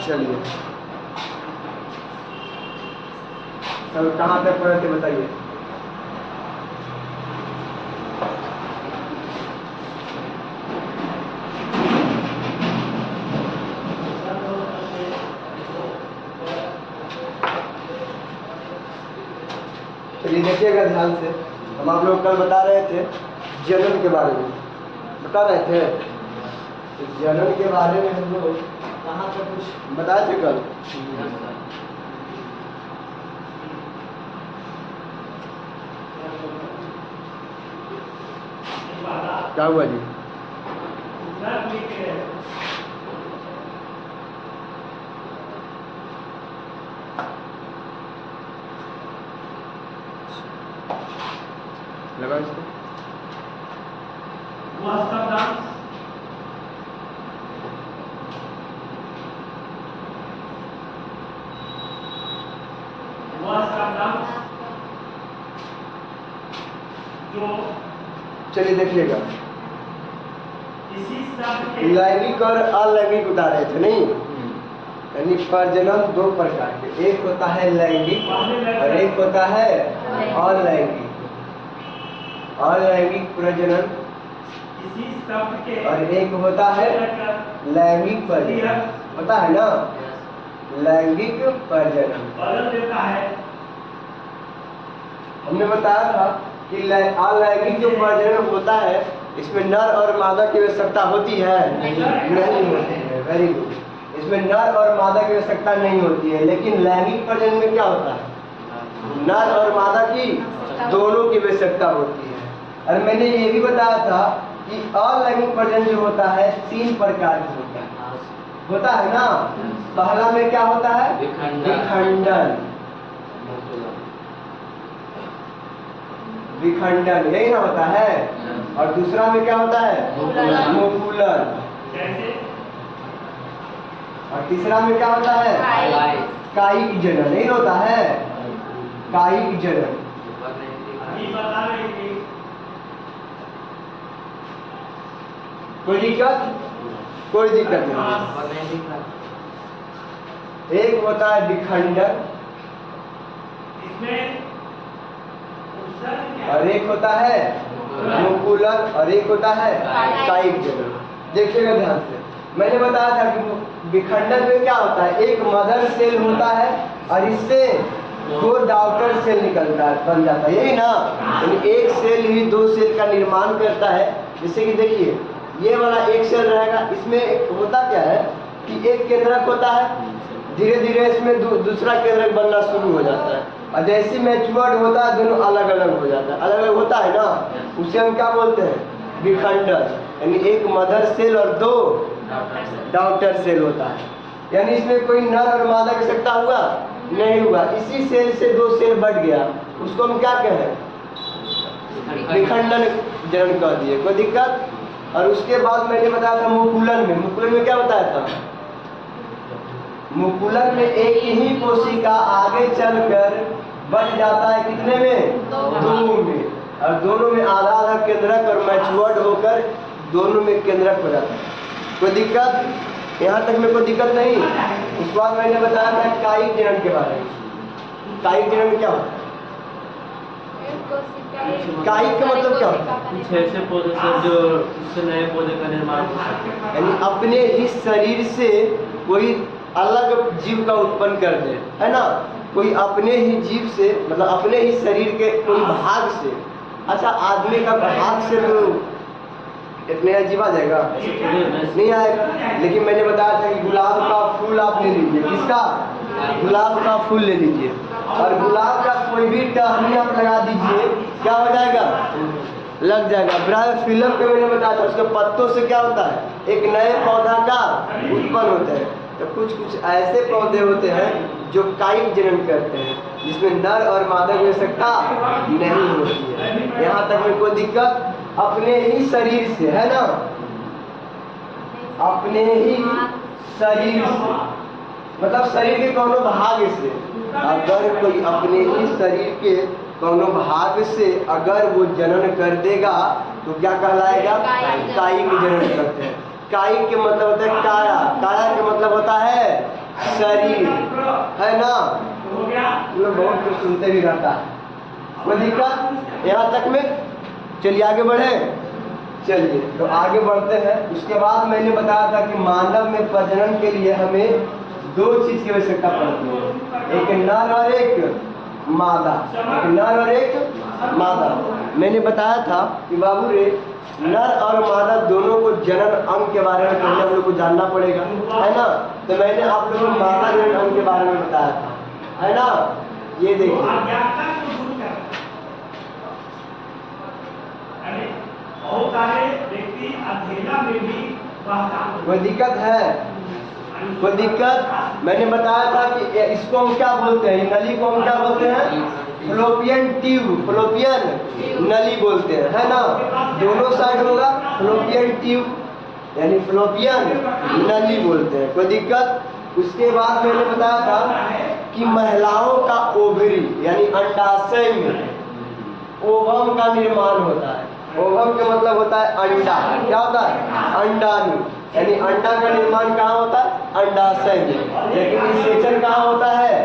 चलिए कल कहाँ तक पढ़े थे बताइए। चलिए देखिएगा ध्यान से, हम आप लोग कल बता रहे थे जनन के बारे में, बता रहे थे तो जनन के बारे में हम लोग कहाँ तक कुछ बताए थे कल। क्या हुआ जी? लगा इसको चलिए देखिएगा, लैंगिक और अलैंगिक बता रहे थे नहीं, यानी प्रजनन दो प्रकार के, एक होता है लैंगिक और एक होता है अलैंगिक। अलैंगिक प्रजनन और एक होता है लैंगिक प्रजनन, होता है ना लैंगिक प्रजनन। हमने बताया था कि अलैंगिक जो प्रजनन होता है इसमें नर और मादा की आवश्यकता होती है, नहीं होती है। वेरी गुड, इसमें नर और मादा की आवश्यकता नहीं होती है। लेकिन लैंगिक प्रजनन में क्या होता है, नर और मादा की दोनों की आवश्यकता होती है। और मैंने ये भी बताया था कि अलैंगिक प्रजनन जो होता है 3 प्रकार का होता है ना। पहला में क्या होता है, विखंडन, विखंडन यही ना होता है। और दूसरा में क्या होता है, मुकुलन। और तीसरा में क्या होता है, कायिक जनन, नहीं होता है कायिक जनन। कोई दिक्कत, कोई दिक्कत नहीं। एक होता है विखंडन और एक होता है मुकुलन और एक होता है कायिक जनन। देखिएगा ध्यान से, मैंने बताया था कि विखंडन में क्या होता है, एक मदर सेल होता है और इससे 2 डॉटर सेल निकलता है, बन जाता है, यही ना। यानी एक सेल ही 2 सेल का निर्माण करता है। जैसे कि देखिए ये वाला एक सेल रहेगा, इसमें होता क्या है कि एक केंद्रक होता है, धीरे धीरे इसमें दूसरा केंद्रक बनना शुरू हो जाता है और जैसे मैच्योर्ड होता है दोनों अलग अलग हो जाता है, अलग अलग होता है ना, उसे हम क्या बोलते हैं, विखंडन। यानी एक मदर सेल और 2 डॉटर सेल होता है। यानी इसमें कोई नर और मादा की आवश्यकता हुआ नहीं हुआ, इसी सेल से 2 सेल बढ़ गया, उसको हम क्या कहें, विखंडन जनन कह दिए। कोई दिक्कत। और उसके बाद मैंने बताया था मुकुलन में, मुकुलन में क्या बताया था, मुकुलन में एक ही कोशिका आगे चलकर बढ़ जाता है कितने में, 2 में, और दोनों में आधा आधा केंद्रक और मैच्योर्ड होकर दोनों में केंद्रक हो जाता है। कोई दिक्कत, यहाँ तक में कोई दिक्कत नहीं। उसके बाद मैंने बताया था कायिक जनन के बारे में। कायिक जनन में क्या होता है, कायिक का मतलब क्या होता है, कुछ ऐसे पौधे से जो उससे नए पौधे का निर्माण हो सके, यानी अपने ही शरीर से कोई अलग जीव का उत्पन्न कर दे, है ना। कोई अपने ही जीव से, मतलब अपने ही शरीर के कोई भाग से। अच्छा, आदमी का भाग से तो एक नया जीव आ जाएगा, नहीं आएगा। लेकिन मैंने बताया था कि गुलाब का फूल आप ले लीजिए, किसका, गुलाब का फूल ले लीजिए, और गुलाब का कोई भी टहनी आप लगा दीजिए, क्या हो जाएगा, लग जाएगा। ब्राय फिल्म पे मैंने बताया था उसके पत्तों से क्या होता है, एक नए पौधा का उत्पन्न होता है। तो कुछ कुछ ऐसे पौधे होते हैं जो कायिक जनन करते हैं, जिसमें नर और मादा की आवश्यकता नहीं होती है। यहाँ तक में कोई दिक्कत, अपने ही शरीर से, है ना, अपने ही शरीर से, मतलब शरीर के कोनो भाग से, अगर कोई अपने ही शरीर के कोनो भाग से अगर वो जनन कर देगा तो क्या कहलाएगा, कायिक जनन करते हैं। कायिक के मतलब होता है काया, काया के मतलब होता है शरीर, है ना? तुम लोग बहुत कुछ सुनते भी रहता है, कोई दिक्कत यहाँ तक में? चलिए आगे बढ़े। चलिए तो आगे बढ़ते हैं। उसके बाद मैंने बताया था कि मानव में प्रजनन के लिए हमें दो चीज की आवश्यकता पड़ती है, एक नर और एक मादा, एक नर और एक मादा। मैंने बताया था कि बाबू रे, नर और मादा दोनों को जनन अंग के बारे में पहले हम लोग को जानना पड़ेगा, है ना? तो मैंने आप लोगों को मादा जनन अंग के बारे में बताया था, है ना? ये देखिए, बहुत सारे व्यक्ति अध्ययन में भी कोई दिक्कत है? कोई दिक्कत? मैंने बताया था कि इसको हम क्या बोलते हैं, नली को हम क्या बोलते हैं? फ्लोपियन ट्यूब, फ्लोपियन नली बोलते हैं, है ना? दोनों साइड होगा फ्लोपियन ट्यूब, यानी फ्लोपियन नली बोलते हैं। कोई दिक्कत? उसके बाद मैंने बताया था कि महिलाओं का ओवरी यानी अंडाशय में ओवम का निर्माण होता है। ओवम का मतलब होता है अंडा। क्या होता है? अंडाणु, यानी अंडा का निर्माण कहाँ होता है? अंडाशय में। लेकिन निषेचन कहाँ होता है?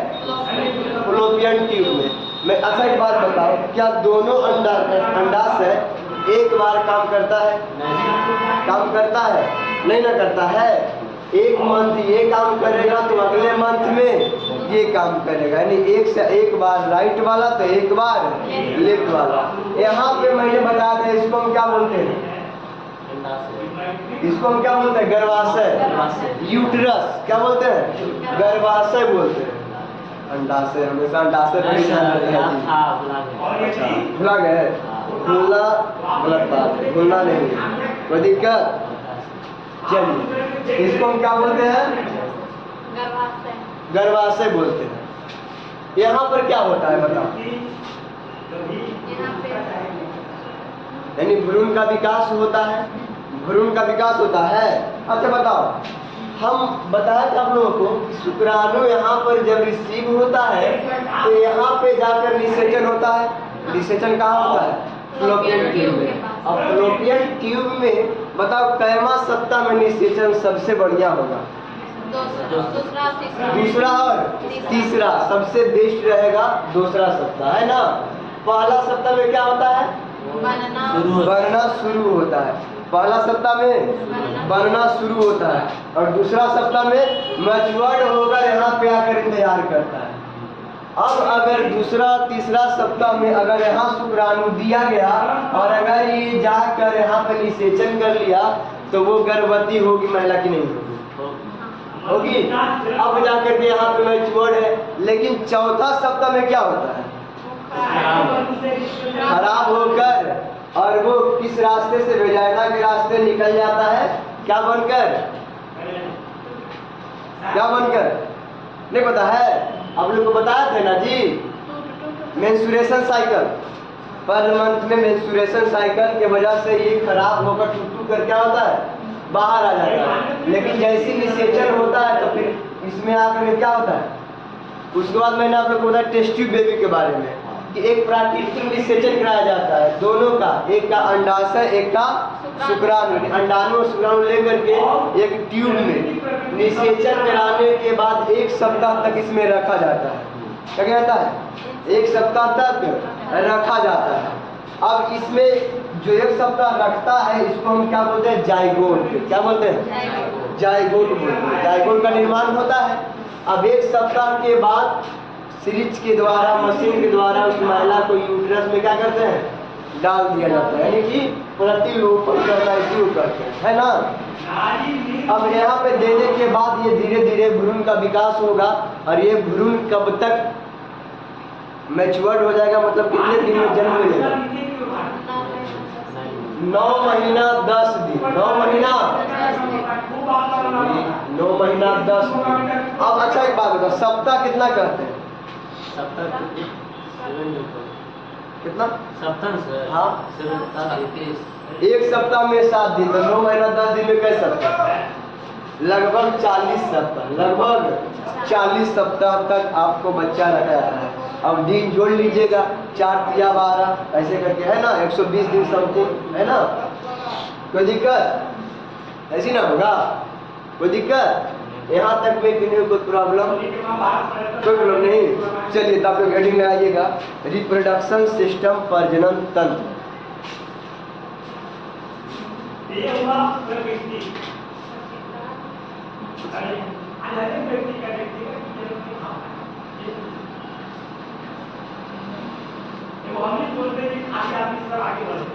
फ्लोपियन ट्यूब में। मैं अच्छा एक बात बताओ, क्या दोनों अंडाशय एक बार काम करता है? काम करता है? नहीं ना करता है। एक मंथ ये काम करेगा तो अगले मंथ में ये काम करेगा, यानी एक से एक बार राइट वाला तो एक बार लेफ्ट वाला। यहाँ पे मैंने बताया था, इसको हम क्या बोलते हैं? इसको हम क्या बोलते हैं? गर्भाशय, यूट्रस। क्या बोलते हैं? गर्भाशय बोलते हैं। अंडाशय हमेशा अंडाशय भुला गए? भूलना गलत बात है, भूलना नहीं है, कोई दिक्कत? चलिए, इसको हम क्या बोलते हैं? गर्भाशय बोलते हैं। यहाँ पर क्या होता है बताओ? यानी भ्रूण का विकास होता है, भ्रूण का विकास होता है। अच्छा बताओ, हम बताया था आप लोगों को शुक्राणु यहाँ पर जब रिसीव होता है तो यहाँ पे जाकर निषेचन होता है। निषेचन कहाँ होता है? फ्लोपियन ट्यूब में। अब फ्लोपियन ट्यूब में बताओ कैमा सप्ताह में निषेचन सबसे बढ़िया होगा? दूसरा और तीसरा सबसे बेस्ट रहेगा दूसरा सप्ताह, है ना? पहला सप्ताह में क्या होता है? बनना शुरू होता है। पहला सप्ताह में बनना शुरू होता है और दूसरा सप्ताह में मैच्योर्ड होकर यहाँ पे आकर इंतजार करता है। अब अगर दूसरा तीसरा सप्ताह में अगर यहाँ शुक्राणु दिया गया और अगर ये जाकर यहाँ पे निषेचन कर लिया तो वो गर्भवती होगी महिला की नहीं होगी? होगी। अब जाकर के यहाँ पे मैच्योर्ड है। लेकिन चौथा सप्ताह में क्या होता है? खराब होकर, और वो किस रास्ते से? वेजाइना के रास्ते निकल जाता है। क्या बनकर? क्या बनकर? नहीं पता है? आप लोग को बताया थे ना जी, मेंस्ट्रुएशन साइकिल। पर मंथ में मेंस्ट्रुएशन साइकिल के वजह से ये खराब होकर टूट कर क्या होता है? बाहर आ जाता है। लेकिन जैसी निषेचन होता है तो फिर इसमें आकर क्या होता है? उसके बाद मैंने आप लोग को बताया टेस्ट ट्यूब बेबी के बारे में कि एक प्राकृतिक निषेचन कराया जाता है दोनों का, एक का अंडाशय एक का शुक्राणु। अंडाणु और शुक्राणु लेकर के एक ट्यूब में निषेचन कराने के बाद 1 सप्ताह तक इसमें रखा जाता है। क्या कहता है? 1 सप्ताह तक रखा जाता है। अब इसमें जो 1 सप्ताह रखता है इसको हम क्या बोलते हैं? जाइगोट। क्या बोलते हैं? जाइगोट बोलते हैं। जाइगोट का निर्माण होता है। अब 1 सप्ताह के बाद सिरिंज के द्वारा, मशीन के द्वारा उस महिला को यूट्रस में क्या करते हैं? डाल दिया जाता है, यानी कि प्रतिलोपन करना इसलिए करते हैं, है ना? अब यहाँ पे देने के बाद ये धीरे धीरे भ्रूण का विकास होगा और ये भ्रूण कब तक मैच्योर्ड हो जाएगा? मतलब कितने दिन में जन्म लेगा? 9 महीना 10 दिन। 9 महीना 10 दिन। अब अच्छा एक बात बताओ, सप्ताह कितना कहते हैं? कितना? हाँ, 1 सप्ताह में 7 दिन, तो 9 महीना 10 दिन में कैसे सप्ताह? लगभग 40 सप्ताह। लगभग 40 सप्ताह तक आपको बच्चा रखा जाता है। अब दिन जोड़ लीजिएगा, 4 या 12 ऐसे करके, है ना? 120 दिन समथिंग, है ना? कोई दिक्कत? ऐसी ना होगा? कोई दिक्कत? यहाँ तक में किन्हीं को प्रॉब्लम, कोई प्रॉब्लम नहीं। चलिए, तो आप लोग हेडिंग लगाइएगा रिप्रोडक्शन सिस्टम, प्रजनन तंत्र। ये हुआ प्रकृति, अलग व्यक्ति का हम नहीं बोलते कि आगे आदमी सब आगे बढ़ते